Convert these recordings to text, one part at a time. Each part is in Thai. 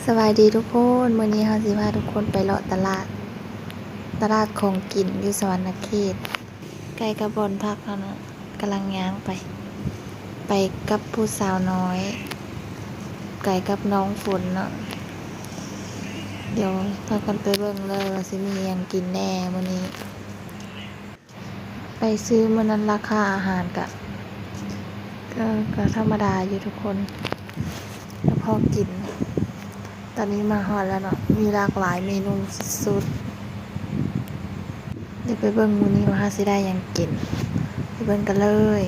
สวัสดีทุกคนวันนี้เราสิพาทุกคนไปเลาะตลาดของกินอยู่สวรรณเขตใกล้กับบอนพักเราเนาะกำลังย่างไปกับผู้สาวน้อยไก่กับน้องฝนเนาะเดี๋ยวพากันไปเบิ่งเลยว่าสิมีหยังกินแน่มื้อนี้ไปซื้อมื้อนั้นราคาอาหารก็ธรรมดาอยู่ทุกคนแล้วพอกินตอนนี้มาฮอดแล้วเนาะมีหลากหลายเมนูสุดเดี๋ยวไปเบิ่งมื้อนี้ว่าสิได้หยังกินไปเบิ่งกันเลย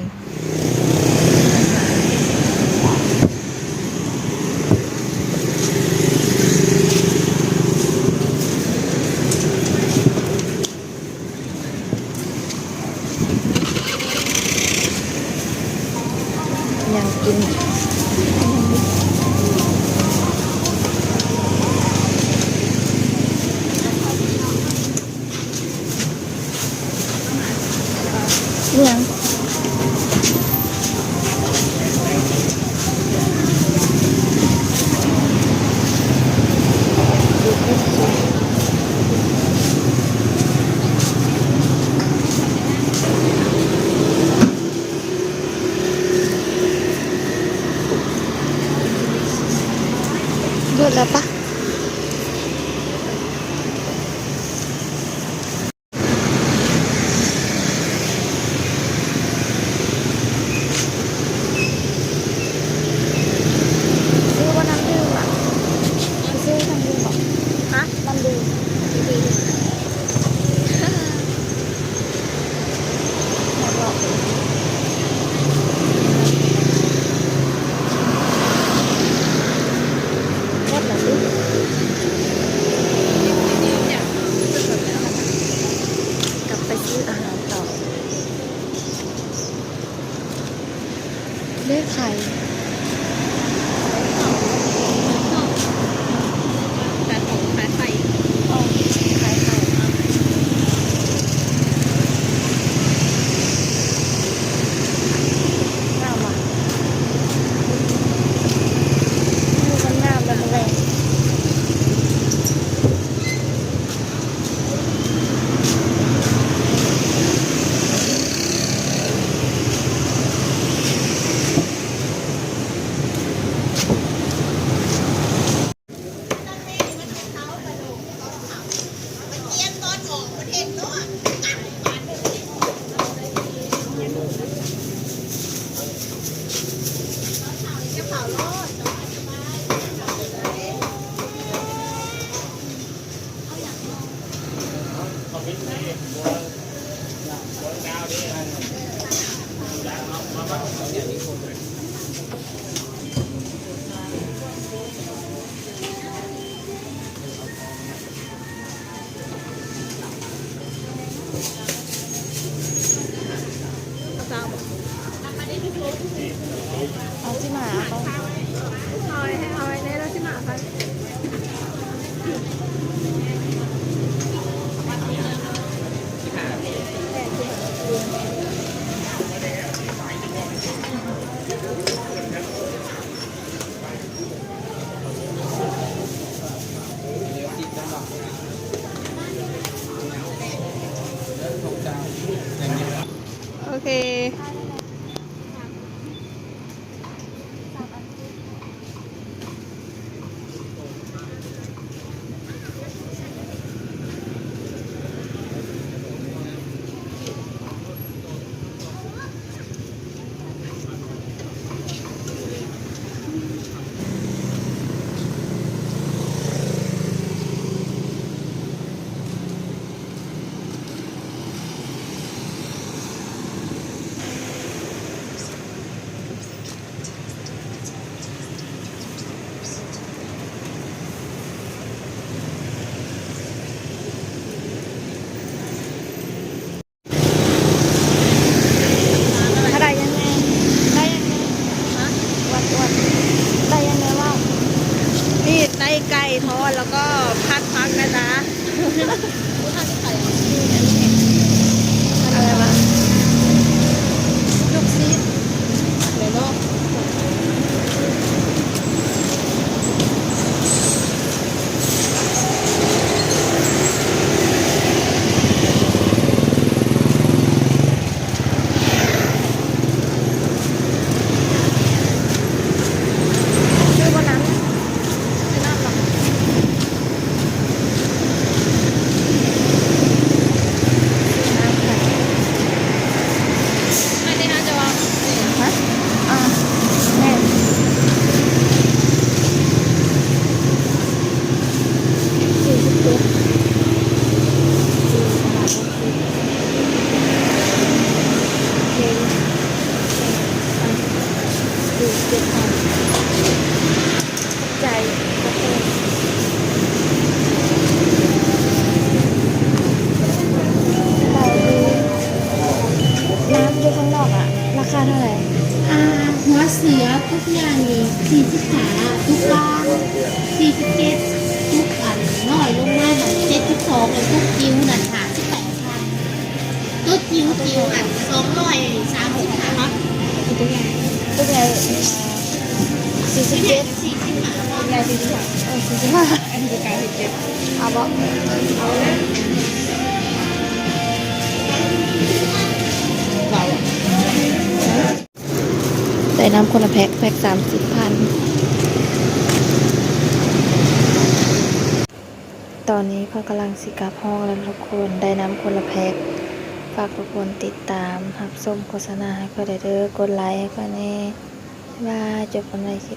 หยังกินหยังเบิดแล้วปะซื้อว่าน้ำดื่มอ่ะซื้อน้ำดื่มบอกฮะน้ำดื่มแค่แบบนี้กลับไปซื้ออาหารต่อเลือกไข่แต่ของขายไข่ อ๋อไข่งามว่ะดูมันงามแล้วมันแรงเอาที่มาต้อง เอาไว้ในแล้วใช่ไหมคะ โอเคถ้าได้ยังไงได้ยังไงวัดได้ยังไงว่า นี่ไส้ไก่ทอดแล้วก็พักนะจ๊ะ อะไรวะลูกซีด เดี๋ยวเนาะ 45ทุกบ้าน47ทุกอันน้อยลงมาหน่อย72เลยทุกจิ้วนั่น58,000ตัวจิ้วอัน235 ตัวใหญ่ตัวใหญ่47 ยายดีดีค่ะ 45 อันนี้จะกลายเป็นเจ็ด เอาบ่ เอานะเรา ได้น้ำคนละแพ็ค30,000ตอนนี้เขากำลังสิกลับห้องแล้วทุกคนได้น้ำคนละแพ็คฝากทุกคนติดตามรับชมโฆษณาให้ก็ได้เด้อกดไลค์ให้ก็แน่บ๊ายบายจบกันในคลิป